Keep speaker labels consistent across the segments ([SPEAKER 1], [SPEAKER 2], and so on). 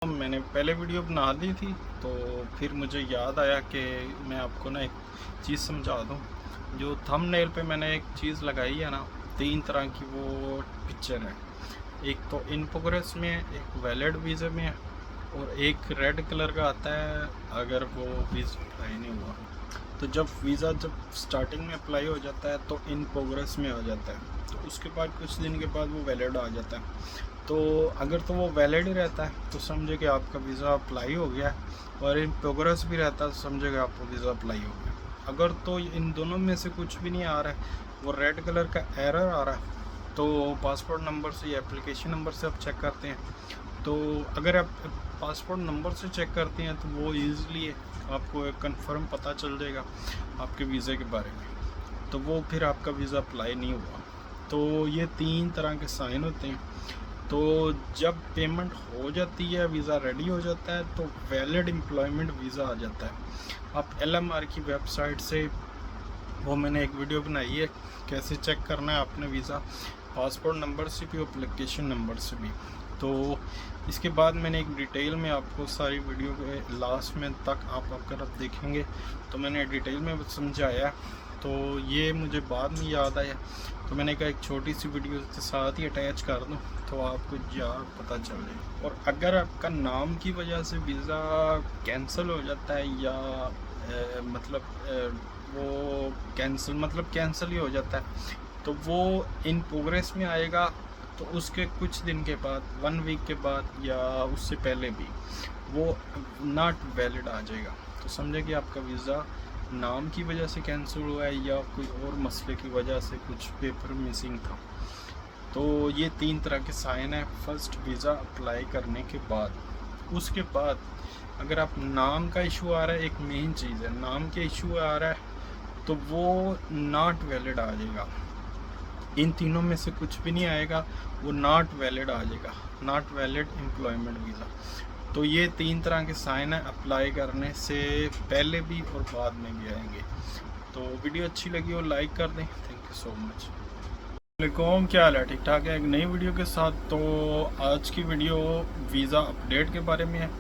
[SPEAKER 1] मैंने पहले वीडियो बना दी थी, तो फिर मुझे याद आया कि मैं आपको ना एक चीज़ समझा दूं। जो थंबनेल पे मैंने एक चीज़ लगाई है ना, 3 तरह की वो पिक्चर है। एक तो इन प्रोग्रेस में है, एक वैलिड वीज़ा में है, और एक रेड कलर का आता है अगर वो वीज़ा अप्लाई नहीं हुआ। तो जब वीज़ा जब स्टार्टिंग में अप्लाई हो जाता है तो इन प्रोग्रेस में आ जाता है, तो उसके बाद कुछ दिन के बाद वो वैलिड आ जाता है। तो अगर तो वो वैलिड ही रहता है तो समझे कि आपका वीज़ा अप्लाई हो गया है, और इन प्रोग्रेस भी रहता है तो समझेगा आपका वीज़ा अप्लाई हो गया। अगर तो इन दोनों में से कुछ भी नहीं आ रहा है, वो रेड कलर का एरर आ रहा है, तो पासपोर्ट नंबर से या एप्लीकेशन नंबर से आप चेक करते हैं। तो अगर आप पासपोर्ट नंबर से चेक करते हैं तो वो ईज़िली आपको एक कंफर्म पता चल जाएगा आपके वीज़े के बारे में, तो वो फिर आपका वीज़ा अप्लाई नहीं हुआ। तो ये 3 तरह के साइन होते हैं। तो जब पेमेंट हो जाती है, वीज़ा रेडी हो जाता है, तो वैलिड एम्प्लॉयमेंट वीज़ा आ जाता है। आप एलएमआर की वेबसाइट से, वो मैंने एक वीडियो बनाई है कैसे चेक करना है आपने वीज़ा, पासपोर्ट नंबर से भी, एप्लीकेशन नंबर से भी। तो इसके बाद मैंने एक डिटेल में आपको सारी वीडियो के लास्ट में तक आप अगर आप देखेंगे तो मैंने डिटेल में समझाया। तो ये मुझे बाद में याद आया, तो मैंने कहा एक छोटी सी वीडियो के साथ ही अटैच कर दूं तो आपको यार पता चल जाए। और अगर आपका नाम की वजह से वीज़ा कैंसिल हो जाता है या वो कैंसिल ही हो जाता है, तो वो इन प्रोग्रेस में आएगा। तो उसके कुछ दिन के बाद, 1 वीक के बाद या उससे पहले भी वो नॉट वैलिड आ जाएगा। तो समझे कि आपका वीज़ा नाम की वजह से कैंसिल हुआ है या कोई और मसले की वजह से कुछ पेपर मिसिंग था। तो ये 3 तरह के साइन है फर्स्ट वीज़ा अप्लाई करने के बाद। उसके बाद अगर आप नाम का इशू आ रहा है, एक मेन चीज़ है, नाम के इशू आ रहा है तो वो नॉट वैलिड आ जाएगा। इन तीनों में से कुछ भी नहीं आएगा, वो नॉट वैलिड आ जाएगा, नॉट वैलिड एम्प्लॉयमेंट वीज़ा। तो ये 3 तरह के साइन है, अप्लाई करने से पहले भी और बाद में भी आएंगे। तो वीडियो अच्छी लगी हो लाइक कर दें। Thank you so much. वालेकुम, क्या हाल है? ठीक ठाक है। एक नई वीडियो के साथ। तो आज की वीडियो वीज़ा अपडेट के बारे में है,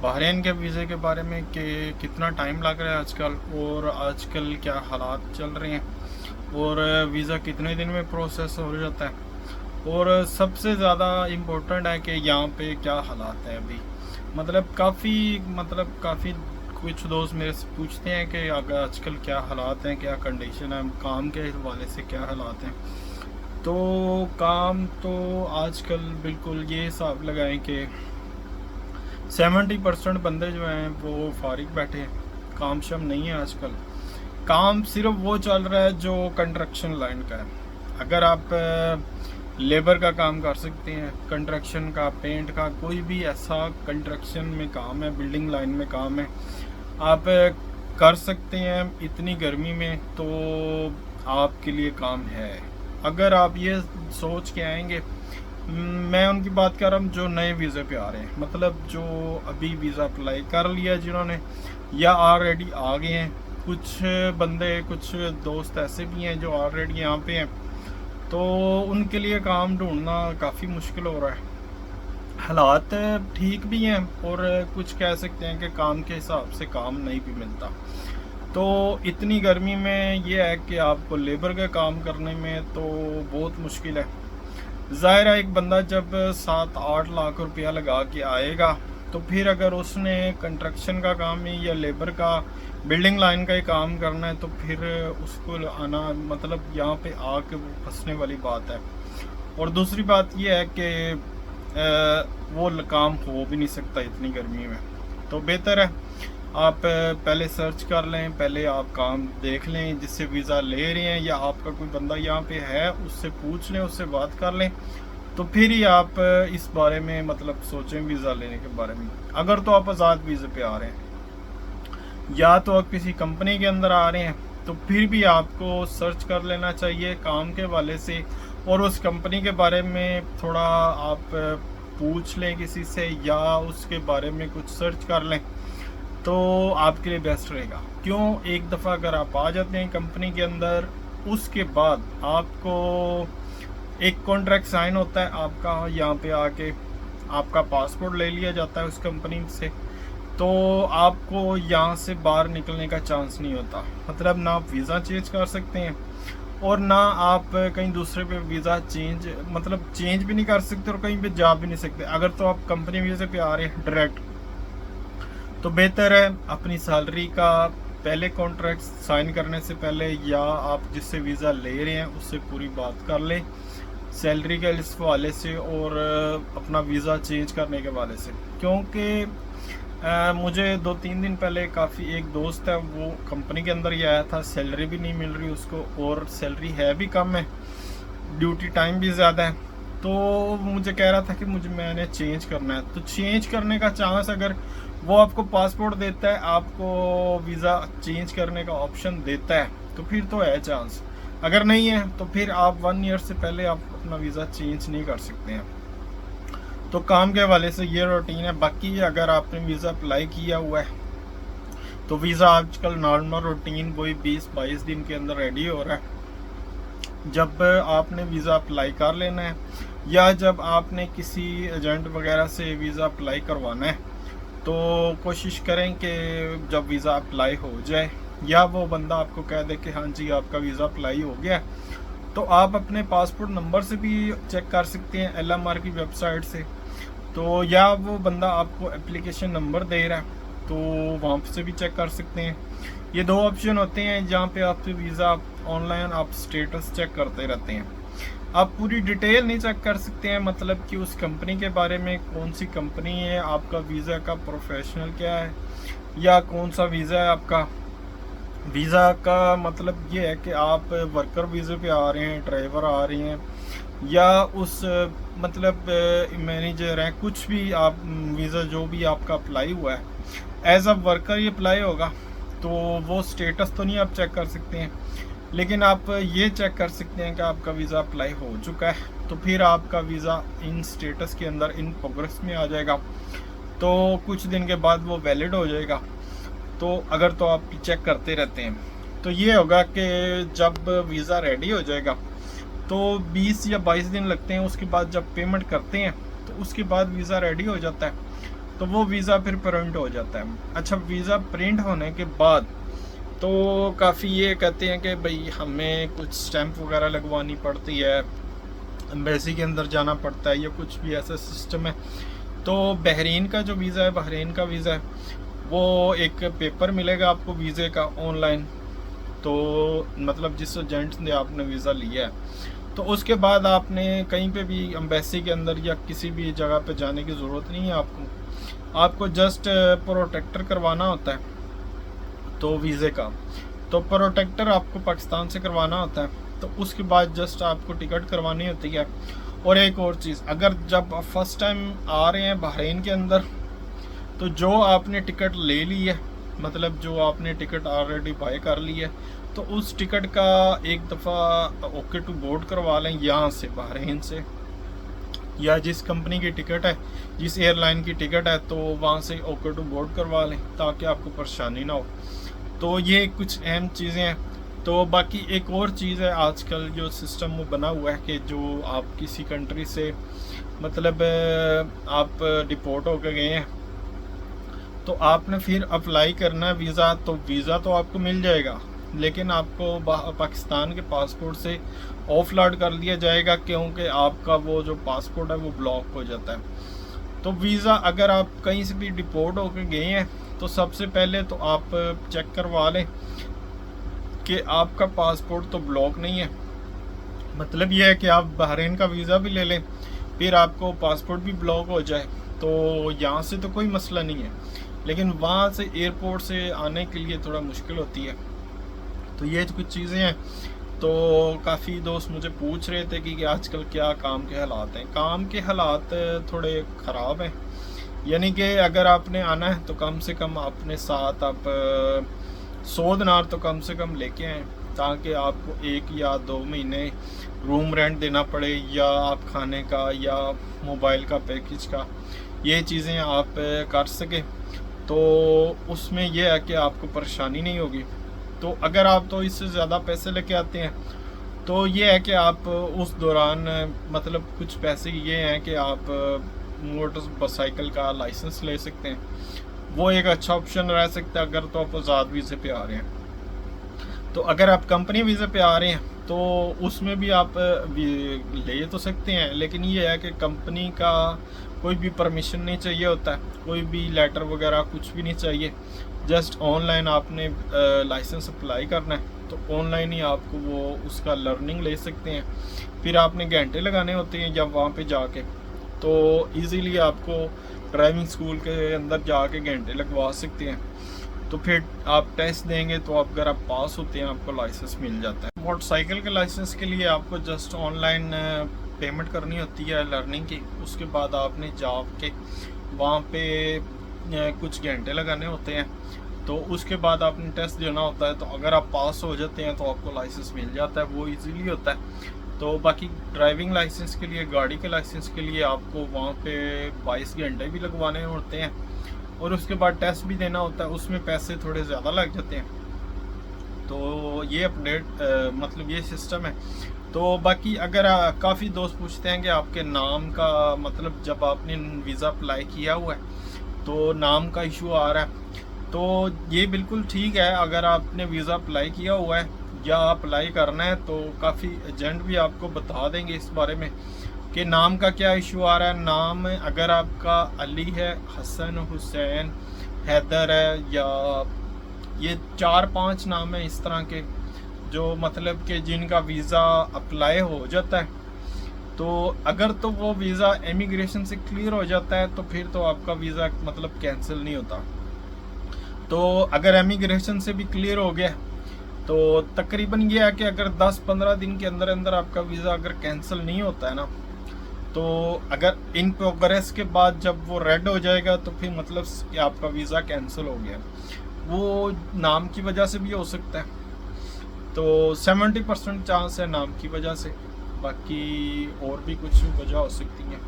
[SPEAKER 1] बहरीन के वीज़े के बारे में कि कितना टाइम लग रहा है आजकल, और आजकल क्या हालात चल रहे हैं, और वीज़ा कितने दिन में प्रोसेस हो जाता है, और सबसे ज़्यादा इम्पोर्टेंट है कि यहाँ पे क्या हालात हैं अभी। काफ़ी कुछ दोस्त मेरे से पूछते हैं कि आजकल क्या हालात हैं, क्या कंडीशन है, काम के हवाले से क्या हालात हैं। तो काम तो आजकल बिल्कुल ये हिसाब लगाएं कि 70% बंदे जो हैं वो फारिग बैठे हैं, काम शम नहीं है आजकल। काम सिर्फ वो चल रहा है जो कंस्ट्रक्शन लाइन का है। अगर आप लेबर का काम कर सकते हैं, कंस्ट्रक्शन का, पेंट का, कोई भी ऐसा कंस्ट्रक्शन में काम है, बिल्डिंग लाइन में काम है, आप कर सकते हैं इतनी गर्मी में, तो आपके लिए काम है। अगर आप ये सोच के आएंगे, मैं उनकी बात कर रहा हूँ जो नए वीज़े पे आ रहे हैं, मतलब जो अभी वीज़ा अप्लाई कर लिया जिन्होंने, या ऑलरेडी आ गए हैं। कुछ बंदे, कुछ दोस्त ऐसे भी हैं जो ऑलरेडी यहाँ पे हैं, तो उनके लिए काम ढूंढना काफ़ी मुश्किल हो रहा है। हालात ठीक भी हैं, और कुछ कह सकते हैं कि काम के हिसाब से काम नहीं भी मिलता। तो इतनी गर्मी में ये है कि आपको लेबर का काम करने में तो बहुत मुश्किल है। ज़ाहिर है, एक बंदा जब 7-8 लाख रुपया लगा के आएगा, तो फिर अगर उसने कंस्ट्रक्शन का काम ही या लेबर का, बिल्डिंग लाइन का ही काम करना है, तो फिर उसको आना, मतलब यहाँ पे आके वो फंसने वाली बात है। और दूसरी बात ये है कि वो काम हो भी नहीं सकता इतनी गर्मी में। तो बेहतर है आप पहले सर्च कर लें, पहले आप काम देख लें जिससे वीज़ा ले रहे हैं, या आपका कोई बंदा यहाँ पे है उससे पूछ लें, उससे बात कर लें, तो फिर ही आप इस बारे में मतलब सोचें वीज़ा लेने के बारे में। अगर तो आप आज़ाद वीज़े पे आ रहे हैं, या तो आप किसी कंपनी के अंदर आ रहे हैं, तो फिर भी आपको सर्च कर लेना चाहिए काम के हवाले से, और उस कंपनी के बारे में थोड़ा आप पूछ लें किसी से, या उसके बारे में कुछ सर्च कर लें, तो आपके लिए बेस्ट रहेगा। क्यों, एक दफ़ा अगर आप आ जाते हैं कंपनी के अंदर, उसके बाद आपको एक कॉन्ट्रैक्ट साइन होता है आपका यहाँ पे आके, आपका पासपोर्ट ले लिया जाता है उस कंपनी से, तो आपको यहाँ से बाहर निकलने का चांस नहीं होता। मतलब ना आप वीज़ा चेंज कर सकते हैं और ना आप कहीं दूसरे पे वीज़ा चेंज भी नहीं कर सकते और कहीं पे जा भी नहीं सकते। अगर तो आप कंपनी वीज़े पे आ रहे हैं डायरेक्ट, तो बेहतर है अपनी सैलरी का पहले कॉन्ट्रैक्ट साइन करने से पहले या आप जिससे वीज़ा ले रहे हैं उससे पूरी बात कर लें सैलरी के इस हवाले से और अपना वीज़ा चेंज करने के हवाले से। क्योंकि मुझे 2-3 दिन पहले काफ़ी एक दोस्त है वो कंपनी के अंदर ही आया था, सैलरी भी नहीं मिल रही उसको और सैलरी है भी कम है, ड्यूटी टाइम भी ज़्यादा है। तो मुझे कह रहा था कि मैंने चेंज करना है। तो चेंज करने का चांस, अगर वो आपको पासपोर्ट देता है, आपको वीज़ा चेंज करने का ऑप्शन देता है, तो फिर तो है चांस। अगर नहीं है तो फिर आप 1 ईयर से पहले आप अपना वीज़ा चेंज नहीं कर सकते हैं। तो काम के हवाले से ये रूटीन है। बाकी अगर आपने वीज़ा अप्लाई किया हुआ है तो वीज़ा आजकल नॉर्मल रूटीन वही 20-22 दिन के अंदर रेडी हो रहा है। जब आपने वीज़ा अप्लाई कर लेना है या जब आपने किसी एजेंट वगैरह से वीज़ा अप्लाई करवाना है, तो कोशिश करें कि जब वीज़ा अप्लाई हो जाए या वो बंदा आपको कह दे कि हाँ जी आपका वीज़ा अप्लाई हो गया, तो आप अपने पासपोर्ट नंबर से भी चेक कर सकते हैं LMR की वेबसाइट से। तो या वो बंदा आपको एप्लीकेशन नंबर दे रहा है तो वहाँ से भी चेक कर सकते हैं। ये 2 ऑप्शन होते हैं जहाँ पे आप वीज़ा ऑनलाइन आप स्टेटस चेक करते रहते हैं। आप पूरी डिटेल नहीं चेक कर सकते हैं, मतलब कि उस कंपनी के बारे में, कौन सी कंपनी है, आपका वीज़ा का प्रोफेशनल क्या है या कौन सा वीज़ा है आपका। वीज़ा का मतलब ये है कि आप वर्कर वीज़े पे आ रहे हैं, ड्राइवर आ रहे हैं या उस मतलब मैनेजर हैं, कुछ भी आप वीज़ा जो भी आपका अप्लाई हुआ है एज अ वर्कर ही अप्लाई होगा, तो वो स्टेटस तो नहीं आप चेक कर सकते हैं, लेकिन आप ये चेक कर सकते हैं कि आपका वीज़ा अप्लाई हो चुका है। तो फिर आपका वीज़ा इन स्टेटस के अंदर इन प्रोग्रेस में आ जाएगा, तो कुछ दिन के बाद वो वैलिड हो जाएगा। तो अगर तो आप चेक करते रहते हैं तो ये होगा कि जब वीज़ा रेडी हो जाएगा तो 20 या 22 दिन लगते हैं। उसके बाद जब पेमेंट करते हैं तो उसके बाद वीज़ा रेडी हो जाता है, तो वो वीज़ा फिर प्रिंट हो जाता है। अच्छा, वीज़ा प्रिंट होने के बाद तो काफ़ी ये कहते हैं कि भाई हमें कुछ स्टैंप वगैरह लगवानी पड़ती है, एम्बेसी के अंदर जाना पड़ता है या कुछ भी ऐसा सिस्टम है। तो बहरीन का जो वीज़ा है, बहरीन का वीज़ा है, वो एक पेपर मिलेगा आपको वीज़े का ऑनलाइन। तो मतलब जिस एजेंट ने आपने वीज़ा लिया है, तो उसके बाद आपने कहीं पे भी एम्बेसी के अंदर या किसी भी जगह पे जाने की ज़रूरत नहीं है आपको जस्ट प्रोटेक्टर करवाना होता है तो वीज़े का। तो प्रोटेक्टर आपको पाकिस्तान से करवाना होता है, तो उसके बाद जस्ट आपको टिकट करवानी होती है। और एक और चीज़, अगर जब आप फर्स्ट टाइम आ रहे हैं बहरीन के अंदर, तो जो आपने टिकट ले ली है, मतलब जो आपने टिकट ऑलरेडी बाय कर ली है, तो उस टिकट का एक दफ़ा ओके टू बोर्ड करवा लें यहाँ से, बहरीन से, या जिस कंपनी की टिकट है, जिस एयरलाइन की टिकट है, तो वहाँ से ओके टू बोर्ड करवा लें ताकि आपको परेशानी ना हो। तो ये कुछ अहम चीज़ें हैं। तो बाकी एक और चीज़ है, आजकल जो सिस्टम वो बना हुआ है कि जो आप किसी कंट्री से मतलब आप डिपोर्ट होकर गए हैं, तो आपने फिर अप्लाई करना है वीज़ा, तो वीज़ा तो आपको मिल जाएगा, लेकिन आपको पाकिस्तान के पासपोर्ट से ऑफ लोड कर दिया जाएगा, क्योंकि आपका वो जो पासपोर्ट है वो ब्लॉक हो जाता है। तो वीज़ा अगर आप कहीं से भी डिपोर्ट होकर गए हैं, तो सबसे पहले तो आप चेक करवा लें कि आपका पासपोर्ट तो ब्लॉक नहीं है। मतलब ये है कि आप बहरीन का वीज़ा भी ले लें, फिर आपको पासपोर्ट भी ब्लॉक हो जाए, तो यहाँ से तो कोई मसला नहीं है, लेकिन वहाँ से एयरपोर्ट से आने के लिए थोड़ा मुश्किल होती है। तो ये कुछ चीज़ें हैं। तो काफ़ी दोस्त मुझे पूछ रहे थे कि आजकल क्या काम के हालात हैं। काम के हालात थोड़े ख़राब हैं, यानी कि अगर आपने आना है तो कम से कम अपने साथ आप 100 दिनार तो कम से कम लेके आएँ, ताकि आपको 1 या 2 महीने रूम रेंट देना पड़े, या आप खाने का या मोबाइल का पैकेज का, ये चीज़ें आप कर सकें। तो उसमें यह है कि आपको परेशानी नहीं होगी। तो अगर आप तो इससे ज़्यादा पैसे लेके आते हैं, तो ये है कि आप उस दौरान मतलब कुछ पैसे ये हैं कि आप मोटरसाइकिल का लाइसेंस ले सकते हैं, वो एक अच्छा ऑप्शन रह सकता है अगर तो आप आज़ाद वीज़े पे आ रहे हैं। तो अगर आप कंपनी वीज़े पे आ रहे हैं तो उसमें भी आप ले तो सकते हैं, लेकिन ये है कि कंपनी का कोई भी परमिशन नहीं चाहिए होता है, कोई भी लेटर वगैरह कुछ भी नहीं चाहिए। जस्ट ऑनलाइन आपने लाइसेंस अप्लाई करना है, तो ऑनलाइन ही आपको वो उसका लर्निंग ले सकते हैं। फिर आपने घंटे लगाने होते हैं जब वहाँ पे जाके, तो इजीली आपको ड्राइविंग स्कूल के अंदर जाके घंटे लगवा सकते हैं। तो फिर आप टेस्ट देंगे तो अगर आप पास होते हैं आपको लाइसेंस मिल जाता है। मोटरसाइकिल के लाइसेंस के लिए आपको जस्ट ऑनलाइन पेमेंट करनी होती है लर्निंग की, उसके बाद आपने जाके वहाँ पे कुछ घंटे लगाने होते हैं, तो उसके बाद आपने टेस्ट देना होता है। तो अगर आप पास हो जाते हैं तो आपको लाइसेंस मिल जाता है, वो इजीली होता है। तो बाकी ड्राइविंग लाइसेंस के लिए, गाड़ी के लाइसेंस के लिए आपको वहाँ पे 22 घंटे भी लगवाने होते हैं और उसके बाद टेस्ट भी देना होता है, उसमें पैसे थोड़े ज़्यादा लग जाते हैं। तो ये अपडेट मतलब ये सिस्टम है। तो बाकी अगर काफ़ी दोस्त पूछते हैं कि आपके नाम का मतलब जब आपने वीज़ा अप्लाई किया हुआ है तो नाम का इशू आ रहा है, तो ये बिल्कुल ठीक है। अगर आपने वीज़ा अप्लाई किया हुआ है या अप्लाई करना है तो काफ़ी एजेंट भी आपको बता देंगे इस बारे में कि नाम का क्या इशू आ रहा है। नाम अगर आपका अली है, हसन, हुसैन, हैदर है, या ये 4-5 नाम है इस तरह के जो मतलब कि जिनका वीज़ा अप्लाई हो जाता है, तो अगर तो वो वीज़ा इमिग्रेशन से क्लियर हो जाता है तो फिर तो आपका वीज़ा मतलब कैंसिल नहीं होता। तो अगर इमिग्रेशन से भी क्लियर हो गया तो तकरीबन ये है कि अगर 10-15 दिन के अंदर अंदर आपका वीज़ा अगर कैंसिल नहीं होता है ना, तो अगर इन प्रोग्रेस के बाद जब वो रेड हो जाएगा तो फिर मतलब कि आपका वीज़ा कैंसिल हो गया। वो नाम की वजह से भी हो सकता है, तो 70% चांस है नाम की वजह से, बाकी और भी कुछ वजह हो सकती है।